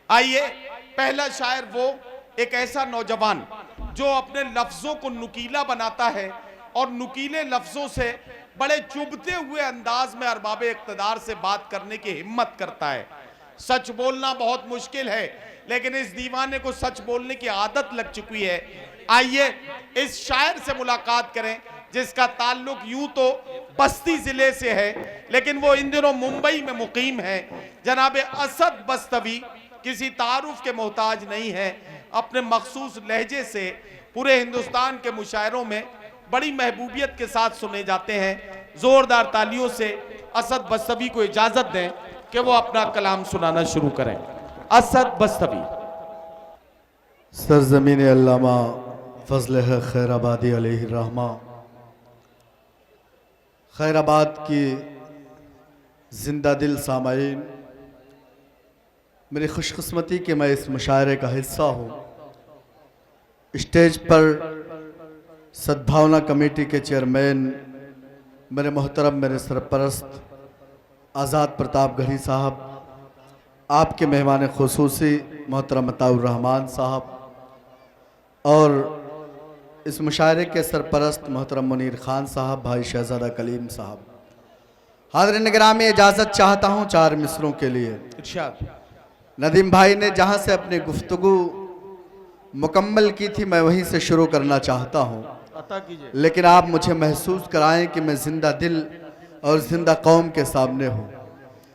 आइए, पहला शायर वो एक ऐसा नौजवान जो अपने लफ्जों को नुकीला बनाता है और नुकीले लफ्जों से बड़े चुभते हुए अंदाज में अरबाब इक़्तिदार से बात करने की हिम्मत करता है। सच बोलना बहुत मुश्किल है, लेकिन इस दीवाने को सच बोलने की आदत लग चुकी है। आइए इस शायर से मुलाकात करें जिसका ताल्लुक यूं तो बस्ती जिले से है, लेकिन वो इन दिनों मुंबई में मुकीम है। जनाब असद बस्तवी किसी तारुफ के मोहताज नहीं है, अपने मखसूस लहजे से पूरे हिंदुस्तान के मुशायरों में बड़ी महबूबियत के साथ सुने जाते हैं। जोरदार तालियों से असद बस्तवी को इजाजत दें कि वो अपना कलाम सुनाना शुरू करें। असद बस्तवी। सरजमीन अल्लामा फजल है खैराबादी अलैहिर्रहमा। खैराबाद की जिंदा दिल सामाईन, मेरी खुशकिस्मती कि मैं इस मुशायरे का हिस्सा हूँ। स्टेज पर सद्भावना कमेटी के चेयरमैन मेरे मोहतरम, मेरे सरपरस्त आज़ाद प्रताप गढ़ी साहब, आपके मेहमान खुसूसी मोहतरम अताउर रहमान साहब और इस मुशायरे के सरपरस्त मोहतरम मुनीर खान साहब, भाई शहजादा कलीम साहब। हाज़िरीन निगरामी, इजाज़त चाहता हूँ 4 मिसरों के लिए। इरशाद। नदीम भाई ने जहाँ से अपनी गुफ्तगू मुकम्मल की थी, मैं वहीं से शुरू करना चाहता हूँ, लेकिन आप मुझे महसूस कराएं कि मैं जिंदा दिल और जिंदा कौम के सामने हूँ।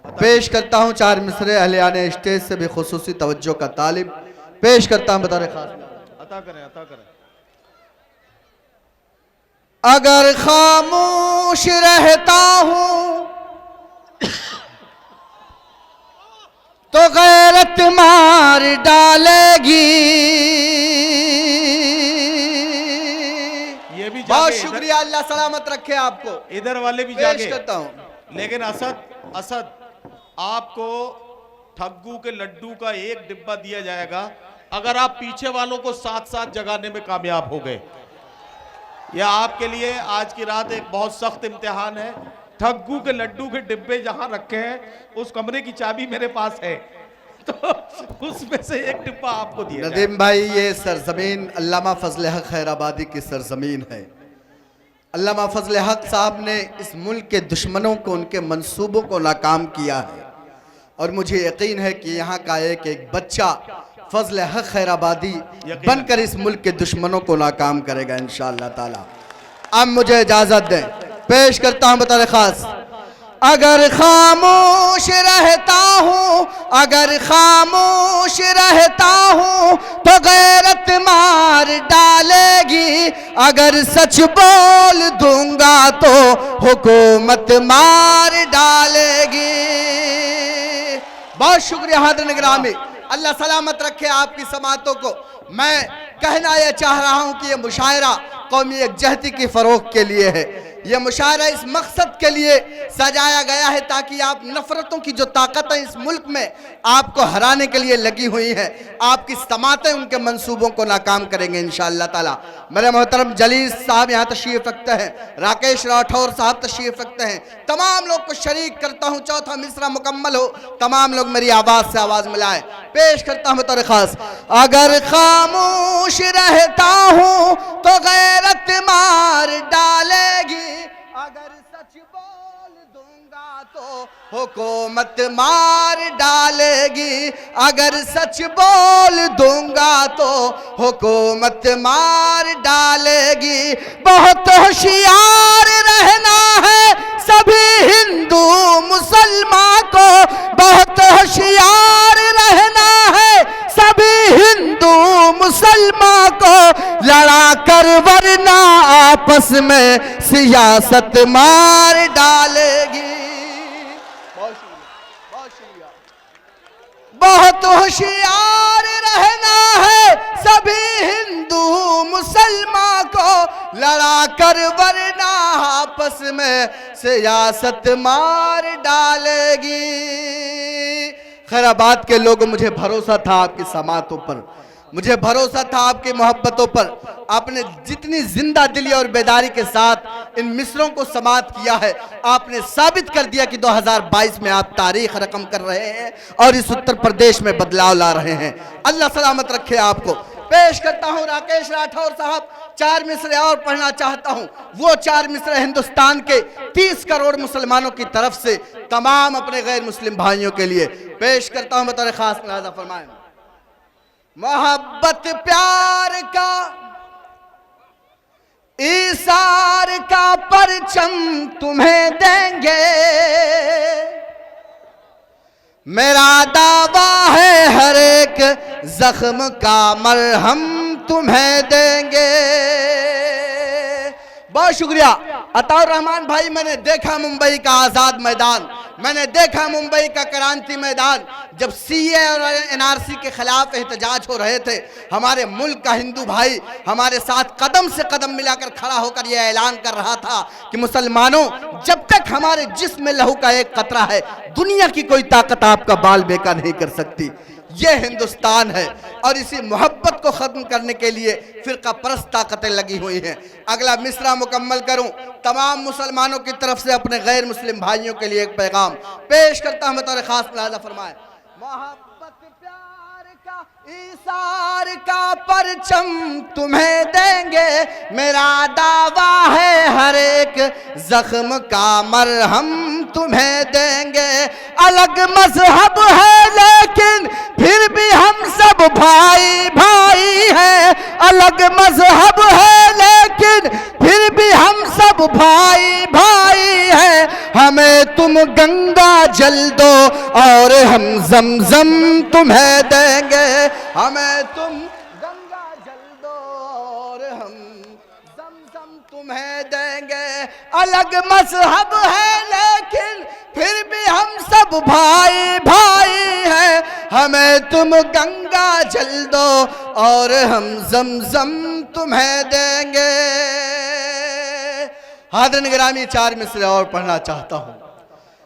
पेश करता हूँ 4 मिसरे, अहलियाने स्टेज से भी खुसूसी तवज्जो का तालिब पेश करता हूँ। बता खास अता करें, अता करें। अगर खामोश रहता हूँ तो गैरत मार डालेगी। ये भी बहुत शुक्रिया, अल्लाह सलामत रखे आपको। इधर वाले भी जागे करता हूँ। लेकिन असद आपको ठग्गू के लड्डू का एक डिब्बा दिया जाएगा अगर आप पीछे वालों को साथ साथ जगाने में कामयाब हो गए। यह आपके लिए आज की रात एक बहुत सख्त इम्तिहान है। ठग्गू के लड्डू के डिब्बे जहां रखे हैं उस कमरे की चाबी मेरे पास है, तो उसमें से एक डिब्बा आपको दिया। नदीम भाई, ये सरजमीन अल्लामा फजल हक खैराबादी की सरजमीन है। अल्लामा फजल हक साहब ने इस मुल्क के दुश्मनों को, उनके मंसूबों को नाकाम किया है और मुझे यकीन है कि यहाँ का एक एक बच्चा फजल हक खैराबादी बनकर इस मुल्क के दुश्मनों को नाकाम करेगा इंशाअल्लाह ताला। अब मुझे इजाजत दें, पेश करता हूँ बता खास। अगर खामोश रहता हूँ, अगर खामोश रहता हूँ तो गैरत मार डालेगी। अगर सच बोल दूंगा तो हुकूमत मार डालेगी। बहुत शुक्रिया हाज़िरीन निगरामी, अल्लाह सलामत रखे आपकी समातों को। मैं कहना यह चाह रहा हूँ कि यह मुशायरा कौमी यकजहती की फ़रोग़ के लिए है। यह मुशायरा इस मकसद के लिए सजाया गया है ताकि आप नफ़रतों की जो ताकतें इस मुल्क में आपको हराने के लिए लगी हुई हैं, आपकी समातें उनके मंसूबों को नाकाम करेंगे इंशाअल्लाह ताला। मेरे मोहतरम जलीस साहब यहाँ तशरीफ़ रखते हैं, राकेश राठौर साहब तशरीफ़ रखते हैं। तमाम लोग को शरीक करता हूँ, चौथा मिसरा मुकम्मल हो, तमाम लोग मेरी आवाज़ से आवाज़ मिलाएं। पेश करता हूँ बतौर खास। अगर खामोश रहता हूँ तो गैरत मार डालेगी। अगर सच बोल दूंगा तो हुकूमत मार डालेगी। अगर सच बोल दूंगा तो हुकूमत मार डालेगी। बहुत होशियार रहना है सभी हिंदू मुसलमान को, बहुत होशियार रहना है सभी हिंदू मुसलमान को, लड़ा कर वरना आपस में सियासत मार डालेगी। बहुत शुक्रिया। बहुत होशियार रहना है सभी हिंदू मुसलमान को, लड़ा कर वरना आपस में सियासत मार डालेगी। खैराबाद के लोगों, मुझे भरोसा था आपकी समातों पर, मुझे भरोसा था आपकी मोहब्बतों पर। आपने जितनी जिंदा दिली और बेदारी के साथ इन मिसरों को समाप्त किया है, आपने साबित कर दिया कि 2022 में आप तारीख रकम कर रहे हैं और इस उत्तर प्रदेश में बदलाव ला रहे हैं। अल्लाह सलामत रखे आपको। पेश करता हूं राकेश राठौर साहब, 4 मिसरे और पढ़ना चाहता हूं। वो 4 मिसरे हिंदुस्तान के 30 करोड़ मुसलमानों की तरफ से तमाम अपने गैर मुस्लिम भाइयों के लिए पेश करता हूं। बतौर खास मुलाजा फरमाएं। मोहब्बत प्यार का ईसार का परचम तुम्हें देंगे, मेरा दावा है हर एक जख्म का मरहम तुम्हें देंगे। बहुत शुक्रिया अताउर रहमान भाई। मैंने देखा मुंबई का आजाद मैदान, मैंने देखा मुंबई का क्रांति मैदान, जब सीए और एनआरसी के खिलाफ एहतजाज हो रहे थे। हमारे मुल्क का हिंदू भाई हमारे साथ कदम से कदम मिलाकर खड़ा होकर यह ऐलान कर रहा था कि मुसलमानों, जब तक हमारे जिस्म में लहू का एक कतरा है, दुनिया की कोई ताकत आपका बाल बेका नहीं कर सकती। ये हिंदुस्तान है और इसी मोहब्बत को खत्म करने के लिए फिरका परस्त ताकतें लगी हुई हैं। अगला मिसरा मुकम्मल करूं, तमाम मुसलमानों की तरफ से अपने गैर मुस्लिम भाइयों के लिए एक पैगाम पेश करता हूं। बतौर खास मुलाजा फरमाएं। मोहब्बत प्यार का ईसार का परचम तुम्हें देंगे, मेरा दावा है हर एक जख्म का मरहम तुम्हें देंगे। अलग मजहब है लेकिन फिर भी हम सब भाई भाई हैं। अलग मजहब है लेकिन फिर भी हम सब भाई भाई हैं। हमें तुम गंगा जल दो और हम जमजम तुम्हें देंगे। हमें तुम गंगा जल दो और हम जमजम तुम्हें देंगे। अलग मजहब है लेकिन फिर भी हम सब भाई भाई हैं। हमें तुम गंगा जल दो और हम जमजम तुम्हें देंगे। हाज़िरीन गिरामी, 4 मिसरे और पढ़ना चाहता हूं।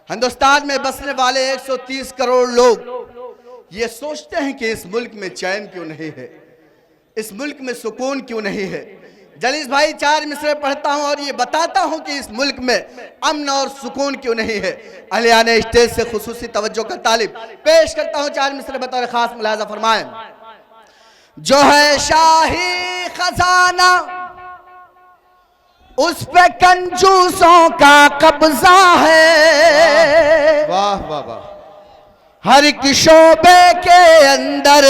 हिंदुस्तान में बसने वाले 130 करोड़ लोग ये सोचते हैं कि इस मुल्क में चैन क्यों नहीं है, इस मुल्क में सुकून क्यों नहीं है। जलीस भाई, 4 मिसरे पढ़ता हूं और ये बताता हूं कि इस मुल्क में अमन और सुकून क्यों नहीं है। अहलियाने स्टेज से खुसूसी तवज्जो का तालिब पेश करता हूं। 4 मिसरे बतौर खास मुलाजा फरमाएं। जो है शाही खजाना उस पे कंजूसों का कब्जा है। वाह वाह वाह। हर एक शोबे के अंदर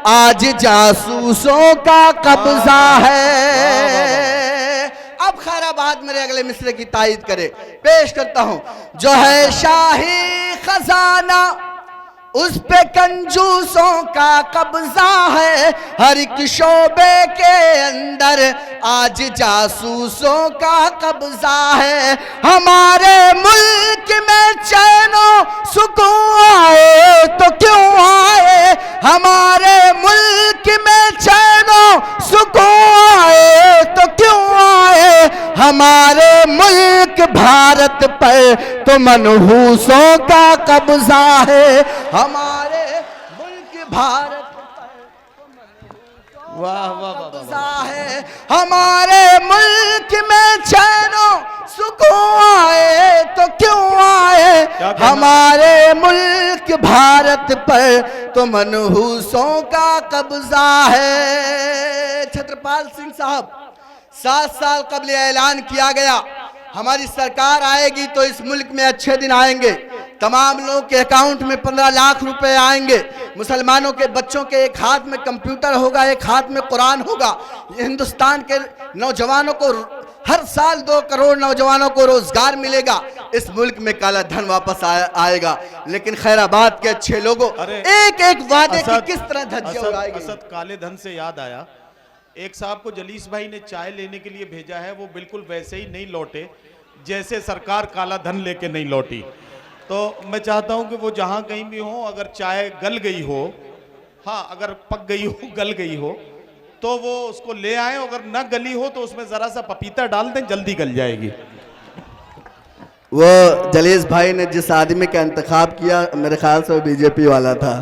आज जासूसों का कब्जा है। अब खैराबाद मेरे अगले मिसरे की तायीद करे, पेश करता हूं। जो है शाही खजाना उस पे कंजूसों का कब्जा है। हर एक शोबे के अंदर आज जासूसों का कब्जा है। हमारे मुल्क में चैनो सुकून आए तो क्यों आए, हमारे मुल्क में चैनो सुकून आए तो क्यों आए। हमारे मुल्क भारत पर तो मनहूसों का कब्जा है। हमारे मुल्क भारत वाह वाह वाह है। हमारे मुल्क में चैनो सुकून आए तो क्यों आए। हमारे मुल्क भारत पर तो मनहूसों का कब्जा है। छत्रपाल सिंह साहब, 7 साल कबल ऐलान किया गया हमारी सरकार आएगी तो इस मुल्क में अच्छे दिन आएंगे, तमाम लोगों के अकाउंट में 15 लाख रुपए आएंगे, मुसलमानों के बच्चों के एक हाथ में कंप्यूटर होगा, एक हाथ में कुरान होगा। हिंदुस्तान के नौजवानों को हर साल 2 करोड़ नौजवानों को रोजगार मिलेगा। इस मुल्क में काला धन वापस आएगा। लेकिन खैराबाद के अच्छे लोगों एक एक वादे की किस तरह धज्जियां उड़ाएगी। असद, काले धन से याद आया, एक साहब को जलीस भाई ने चाय लेने के लिए भेजा है, वो बिल्कुल वैसे ही नहीं लौटे जैसे सरकार काला धन लेके नहीं लौटी। तो मैं चाहता हूं कि वो जहां कहीं भी हो, अगर चाय गल गई हो, हाँ अगर पक गई हो, गल गई हो, तो वो उसको ले आए। अगर न गली हो तो उसमें जरा सा पपीता डाल दें, जल्दी गल जाएगी। वो जलीस भाई ने जिस आदमी का इंतखाब किया मेरे ख्याल से वो बीजेपी वाला था।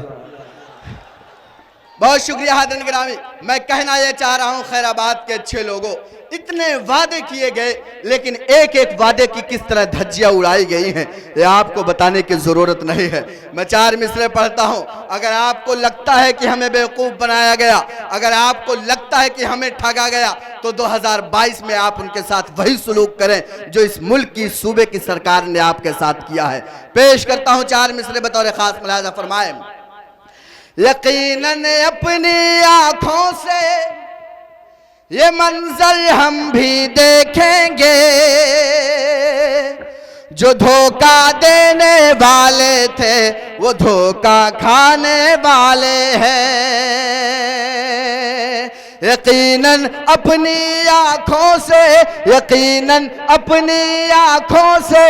बहुत शुक्रिया हाज़िरीन गिरामी। मैं कहना यह चाह रहा हूं, खैराबाद के अच्छे लोगों, इतने वादे किए गए, लेकिन एक एक वादे की किस तरह धज्जियां उड़ाई गई हैं यह आपको बताने की जरूरत नहीं है। मैं 4 मिसरे पढ़ता हूं। अगर आपको लगता है कि हमें बेवकूफ बनाया गया, अगर आपको लगता है कि हमें ठगा गया, तो 2022 में आप उनके साथ वही सलूक करें जो इस मुल्क की सूबे की सरकार ने आपके साथ किया है। पेश करता हूं 4 मिसरे बतौर खास मुलाहिजा फरमाए। यकीनन अपनी आंखों से ये मंजर हम भी देखेंगे, जो धोखा देने वाले थे वो धोखा खाने वाले हैं। यकीनन अपनी आंखों से, यकीनन अपनी आंखों से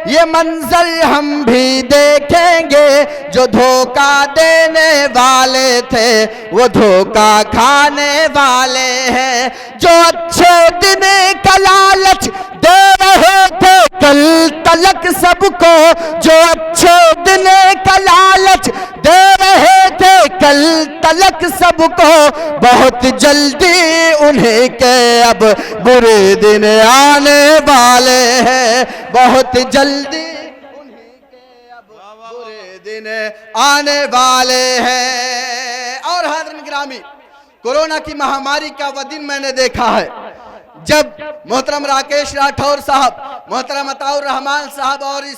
ये मंजर हम भी देखेंगे, जो धोखा देने वाले थे वो धोखा खाने वाले हैं। जो अच्छे दिन का लालच दे रहे थे कल तलक सबको, जो अच्छे दिन का लालच दे रहे थे कल तलक सबको, बहुत जल्दी उन्हीं के अब बुरे दिन आने वाले हैं। बहुत जल्दी उन्हीं के अब बुरे दिन आने वाले हैं। और हाज़िरीन गिरामी, कोरोना की महामारी का वह दिन मैंने देखा है जब मोहतरम राकेश राठौर साहब, मोहतरम अताउर रहमान साहब और इस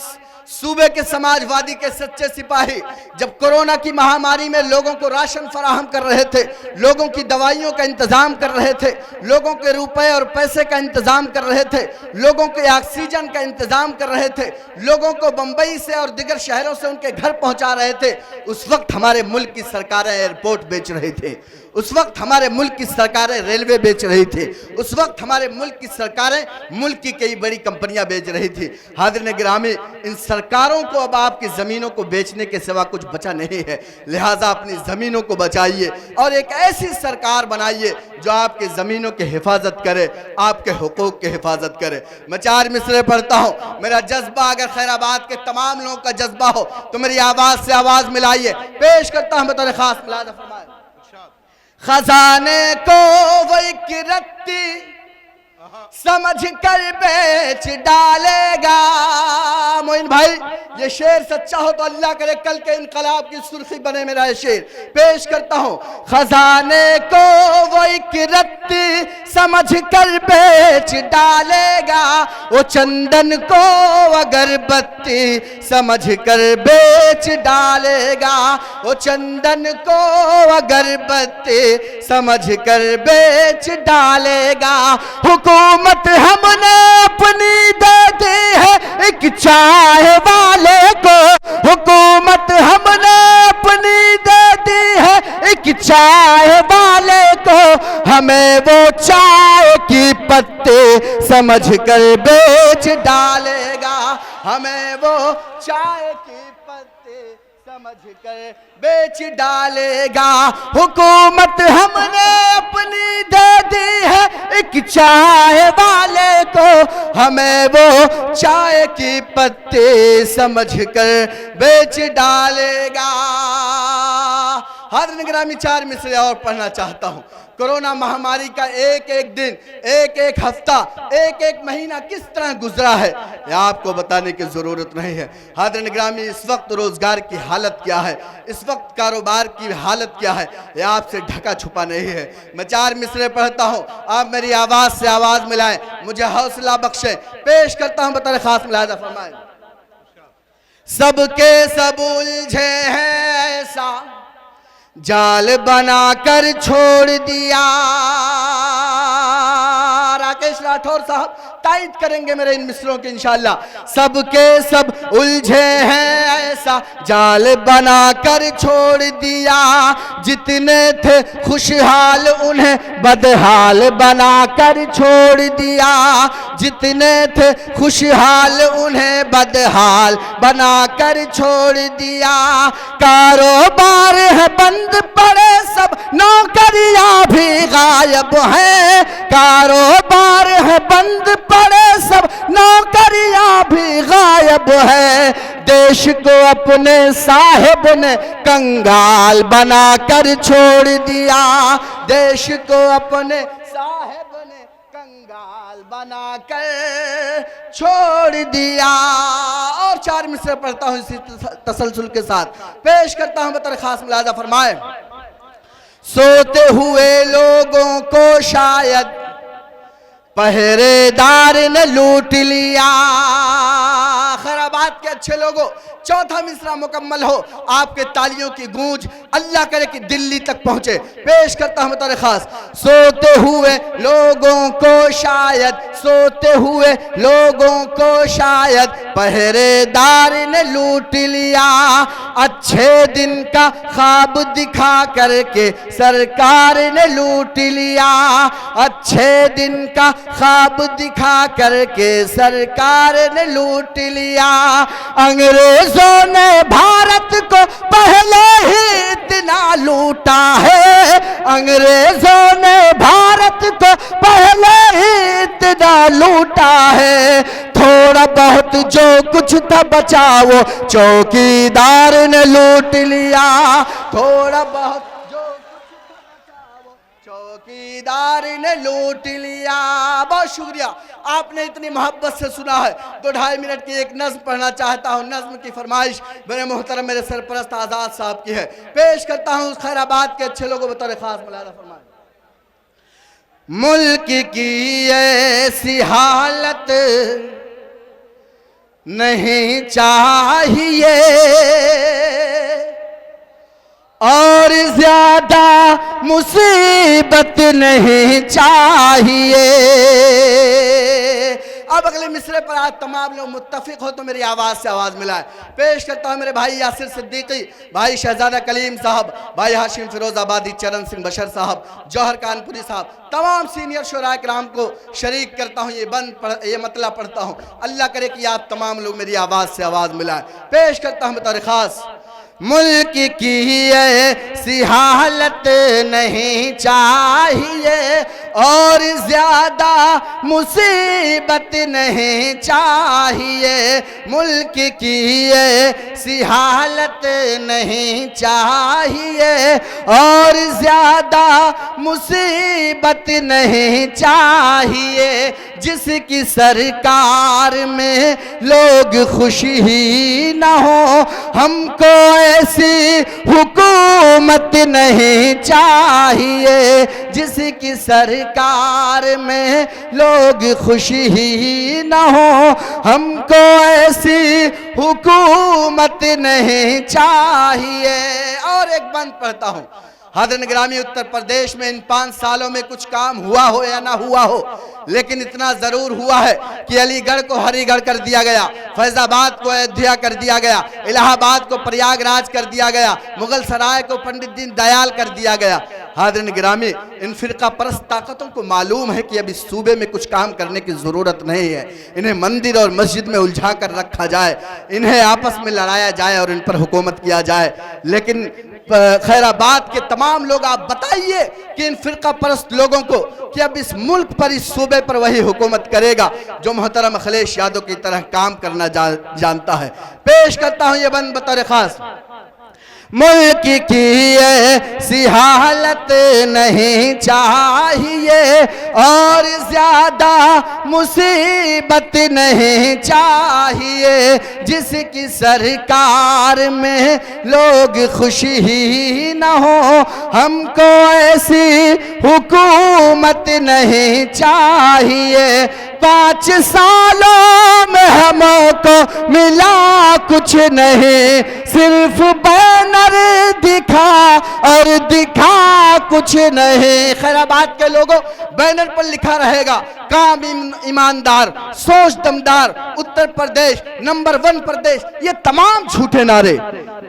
सूबे के समाजवादी के सच्चे सिपाही जब कोरोना की महामारी में लोगों को राशन फराहम कर रहे थे, लोगों की दवाइयों का इंतजाम कर रहे थे, लोगों के रुपए और पैसे का इंतजाम कर रहे थे, लोगों के ऑक्सीजन का इंतजाम कर रहे थे, लोगों को बंबई से और दिगर शहरों से उनके घर पहुंचा रहे थे, उस वक्त हमारे मुल्क की सरकारें एयरपोर्ट बेच रही थी, उस वक्त हमारे मुल्क की सरकारें रेलवे बेच रही थी, उस वक्त हमारे मुल्क की सरकारें मुल्क की कई बड़ी कंपनियां बेच रही थी। हाज़िरीन गिरामी, इन सरकारों को अब आपकी ज़मीनों को बेचने के सिवा कुछ बचा नहीं है, लिहाजा अपनी ज़मीनों को बचाइए और एक ऐसी सरकार बनाइए जो आपकी ज़मीनों की हिफाजत करे, आपके हुकूक की हिफाजत करे। मैं 4 मिसरे पढ़ता हूँ। मेरा जज्बा अगर खैराबाद के तमाम लोगों का जज्बा हो तो मेरी आवाज़ से आवाज़ मिलाइए। पेश करता हूँ बतौर खास मुलाहिजा फरमाए। खजाने को वो एक रत्ती समझ कर बेच डालेगा। मोइन भाई, ये शेर सच्चा हो तो अल्लाह करे कल के इनकलाब की सुर्खी बने मेरा ये शेर। पेश करता हूँ। खजाने को वो एक रत्ती समझ कर बेच डालेगा, वो चंदन को अगरबत्ती समझ कर बेच डालेगा, वो चंदन को अगरबत्ती समझ कर बेच डालेगा। हुकूमत हमने अपनी दे दी है एक चाय वाले को, हुकूमत हमने अपनी दे दी है एक चाय वाले को, हमें वो चाय की पत्ती समझ कर बेच डालेगा, हमें वो चाय की पत्ती समझ कर बेच डालेगा। हुकूमत हमने अपनी दे दी है एक चाय वाले को, हमें वो चाय की पत्ती समझ कर बेच डालेगा। हाज़िरीन गिरामी, 4 मिसरे और पढ़ना चाहता हूँ। कोरोना महामारी का एक एक दिन, एक एक हफ्ता, एक एक महीना किस तरह गुजरा है यह आपको बताने की ज़रूरत नहीं है। हाज़िरीन गिरामी, इस वक्त रोज़गार की हालत क्या है, इस वक्त कारोबार की हालत क्या है, यह आपसे ढका छुपा नहीं है। मैं 4 मिसरे पढ़ता हूँ, आप मेरी आवाज़ से आवाज़ मिलाएं, मुझे हौसला बख्शें। पेश करता हूँ बतौर खास मुलाहिजा फरमाएं। सबके सब उलझे हैं ऐसा जाल बनाकर छोड़ दिया। राकेश राठौर साहब तायद करेंगे मेरे इन मिसरों की इंशाअल्लाह। सबके सब उलझे हैं ऐसा जाल बनाकर छोड़ दिया, जितने थे खुशहाल उन्हें बदहाल बनाकर छोड़ दिया, जितने थे खुशहाल उन्हें बदहाल बनाकर छोड़ दिया। कारोबार है बंद पड़े सब, नौकरियां भी गायब हैं, कारोबार है बंद पड़े सब, नौकरियां भी गायब है। देश को अपने साहिब ने कंगाल बनाकर छोड़ दिया, देश को अपने साहिब ने कंगाल बनाकर छोड़ दिया। और 4 मिसरे पढ़ता हूं इसी तसलसल के साथ, पेश करता हूं बतर खास मुलाजा फरमाए। सोते हुए लोगों को शायद पहरेदार ने लूट लिया। खैराबाद के अच्छे लोगों, चौथा मिसरा मुकम्मल हो, आपके तालियों की गूंज अल्लाह करे कि दिल्ली तक पहुंचे। पेश करता हूं बतौर खास। सोते हुए लोगों को शायद, सोते हुए लोगों को शायद पहरेदार ने लूट लिया। अच्छे दिन का ख्वाब दिखा करके सरकार ने लूट लिया, अच्छे दिन का ख्वाब दिखा करके सरकार ने लूट लिया। अंग्रेजों ने भारत को पहले ही इतना लूटा है, अंग्रेजों ने भारत को पहले ही इतना लूटा है। थोड़ा बहुत जो कुछ था बचा वो चौकीदार ने लूट लिया, थोड़ा बहुत चौकीदार ने लूट लिया। बहुत शुक्रिया, आपने इतनी मोहब्बत से सुना है तो 2.5 मिनट की एक नज्म पढ़ना चाहता हूँ। नज्म की फरमाइश मेरे मोहतरम मेरे सरपरस्त आजाद साहब की है। पेश करता हूँ खैराबाद के अच्छे लोगों बतौर खास मुलाजा फरमाए। मुल्क की ऐसी हालत नहीं चाहिए और ज्यादा मुसीबत नहीं चाहिए। अब अगले मिसरे पर आज तमाम लोग मुत्तफिक हो तो मेरी आवाज़ से आवाज़ मिलाए। पेश करता हूँ मेरे भाई यासिर सिद्दीकी, भाई शहजादा कलीम साहब, भाई हाशिम फिरोजाबादी, चरण सिंह बशर साहब, जौहर कानपुरी साहब, तमाम सीनियर शुरा कराम को शरीक करता हूँ। ये मतला पढ़ता हूँ। अल्लाह करे कि आप तमाम लोग मेरी आवाज़ से आवाज़ मिलाए। पेश करता हूँ बतौर ख़ास। मुल्क की ऐसी हालत नहीं चाहिए और ज्यादा मुसीबत नहीं चाहिए। मुल्क की ऐसी हालत नहीं चाहिए और ज्यादा मुसीबत नहीं चाहिए। जिसकी सरकार में लोग खुशी ही न हो, हमको ऐसी हुकूमत नहीं चाहिए। जिसकी सरकार में लोग खुशी ही न हो, हमको ऐसी हुकूमत नहीं चाहिए। और एक बंद पढ़ता हूँ। हज़रत ग्रामी उत्तर प्रदेश में इन 5 सालों में कुछ काम हुआ हो या ना हुआ हो, लेकिन इतना ज़रूर हुआ है कि अलीगढ़ को हरिगढ़ कर दिया गया, फैज़ाबाद को अयोध्या कर दिया गया, इलाहाबाद को प्रयागराज कर दिया गया, मुगल सराय को पंडित दीन दयाल कर दिया गया। हाज़रीन गिरामी, इन फ़िरका परस्त ताकतों को मालूम है कि अब इस सूबे में कुछ काम करने की ज़रूरत नहीं है। इन्हें मंदिर और मस्जिद में उलझा कर रखा जाए, इन्हें आपस में लड़ाया जाए और इन पर हुकूमत किया जाए। लेकिन खैराबाद के तमाम लोग आप बताइए कि इन फ़िरका परस्त लोगों को कि अब इस मुल्क पर, इस सूबे पर वही हुकूमत करेगा जो मोहतरम अखिलेश यादव की तरह काम करना जानता है। पेश करता हूँ ये बंद बतौर ख़ास। मुल्क की ऐसी हालत नहीं चाहिए और ज्यादा मुसीबत नहीं चाहिए। जिसकी सरकार में लोग खुशी ही न हो, हमको ऐसी हुकूमत नहीं चाहिए। 5 सालों में हमको मिला कुछ नहीं, सिर्फ बैनर दिखा और दिखा कुछ नहीं। खैराबाद के लोगों, बैनर पर लिखा रहेगा काम ईमानदार, सोच दमदार, उत्तर प्रदेश नंबर 1 प्रदेश। ये तमाम झूठे नारे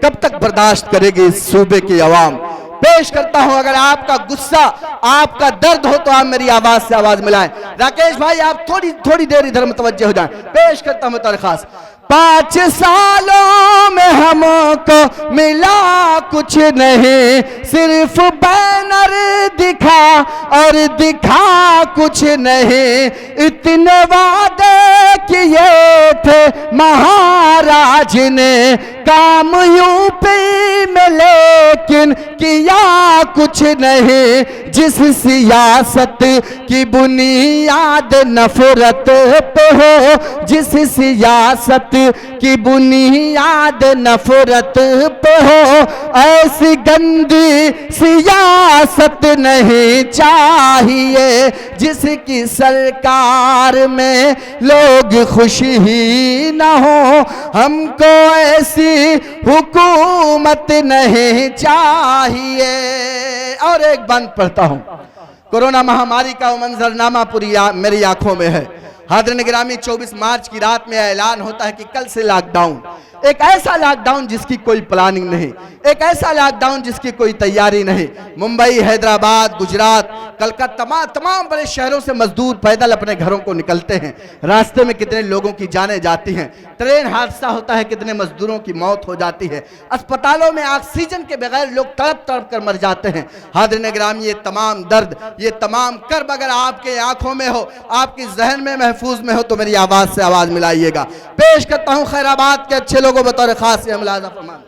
कब तक बर्दाश्त करेगी इस सूबे की आवाम। पेश करता हूं, अगर आपका गुस्सा, आपका दर्द हो तो आप मेरी आवाज से आवाज मिलाएं। राकेश भाई, आप थोड़ी देर इधर मुतवज्जे हो जाएं। पेश करता हूं दरखास्त। 5 सालों में हमको मिला कुछ नहीं, सिर्फ बैनर कर दिखा और दिखा कुछ नहीं, इतने वादे किए थे महाराज ने काम यूपी में लेकिन किया कुछ नहीं। जिस सियासत की बुनियाद नफरत पे हो, जिस सियासत की बुनियाद नफरत पे हो, ऐसी गंदी सियासत नहीं चाहिए। जिसकी सरकार में लोग खुश ही न हो, हमको ऐसी हुकूमत नहीं चाहिए। और एक बंद पढ़ता हूं, कोरोना महामारी का वो मंजरनामा पूरी मेरी आंखों में है। हाज़रीन गिरामी, 24 मार्च की रात में ऐलान होता है कि कल से लॉकडाउन, एक ऐसा लॉकडाउन जिसकी कोई प्लानिंग नहीं, एक ऐसा लॉकडाउन जिसकी कोई तैयारी नहीं। मुंबई, हैदराबाद, गुजरात, कलकत्ता, तमाम बड़े शहरों से मजदूर पैदल अपने घरों को निकलते हैं। रास्ते में कितने लोगों की जानें जाती हैं, ट्रेन हादसा होता है, कितने मजदूरों की मौत हो जाती है, अस्पतालों में ऑक्सीजन के बगैर लोग तड़प तड़प कर मर जाते हैं। हाज़रीन गिरामी, ये तमाम दर्द, ये तमाम कर्ब अगर आपके आंखों में हो, आपकी जहन में महफूज में हो, तो मेरी आवाज से आवाज मिलाइएगा। पेश करता हूं खैराबाद के अच्छे लोगों बतौर खास मुलाज़ा फरमान।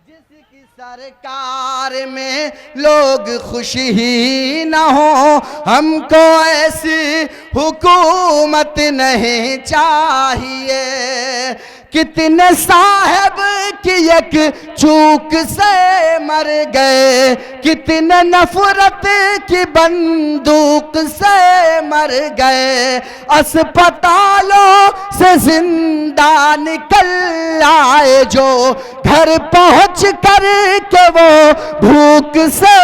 जिसकी सरकार में लोग खुश ही न हो, हमको ऐसी हुकूमत नहीं चाहिए। कितने साहब की एक चूक से मर गए, कितने नफरत की बंदूक से मर गए, अस्पतालों से जिंदा निकल आए जो, घर पहुंच कर के वो भूख से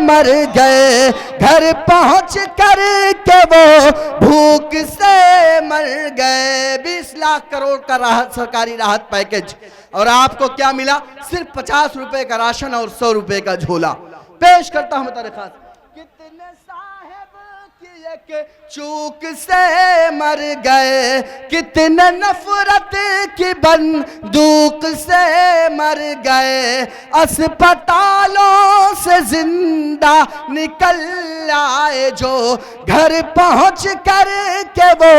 मर गए, घर पहुंच कर के वो भूख से मर गए। 20 लाख करोड़ का राहत, सरकारी राहत पैकेज, और आपको क्या मिला? सिर्फ 50 रुपए का राशन और 100 रुपए का झोला। पेश करता हूं बता खास, कितने साहब की एक चूक से मर गए, कितने नफरत की बंदूक से मर गए, अस्पतालों से जिंदा निकल आए जो, घर पहुंच कर के वो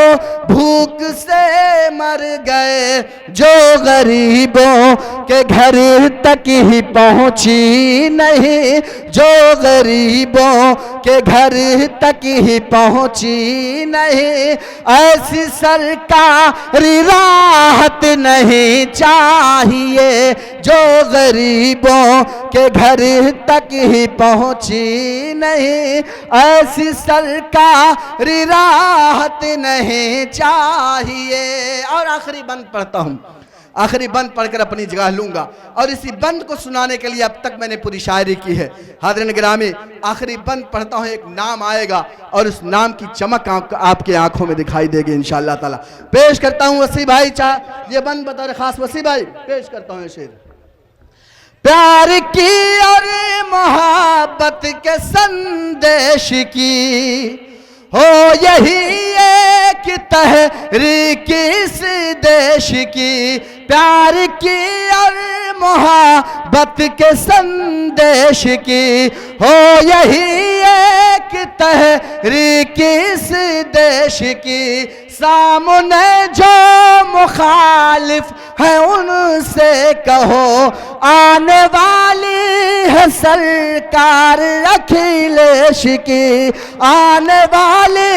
भूख से मर गए। जो गरीबों के घर तक ही पहुंची नहीं, जो गरीबों के घर तक ही पहुंची नहीं, ऐसी सरकारी राहत नहीं चाहिए। जो गरीबों के घर तक ही पहुंची नहीं, ऐसी सरकारी राहत नहीं चाहिए। और आखिरी बंद पढ़ता हूं, आखिरी बंद पढ़कर अपनी जगह लूंगा, और इसी बंद को सुनाने के लिए अब तक मैंने पूरी शायरी की है। हाज़रीन गिरामी, आखिरी बंद पढ़ता हूं, एक नाम आएगा और उस नाम की चमक आपके आंखों में दिखाई देगी इंशाअल्लाह ताला। पेश करता हूं वसी भाई, ये बंद बतौर खास वसी भाई पेश करता हूं शेर। प्यार की और मोहब्बत के संदेश की हो यही एक तहरीक इस देश की, प्यार की और मोहब्बत के संदेश की हो यही एक तहरीक इस देश की। सामने जो मुखालिफ है उनसे कहो, आने वाली है सरकार अखिलेश की, आने वाली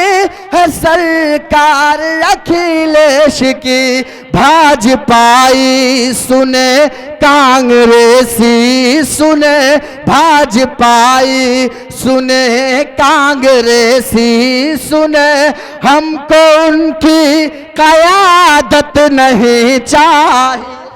है सरकार अखिलेश की। भाजपाई सुने, कांग्रेसी सुने, भाजपाई सुने, कांग्रेसी सुने, हमको उनकी क़यादत नहीं चाहिए।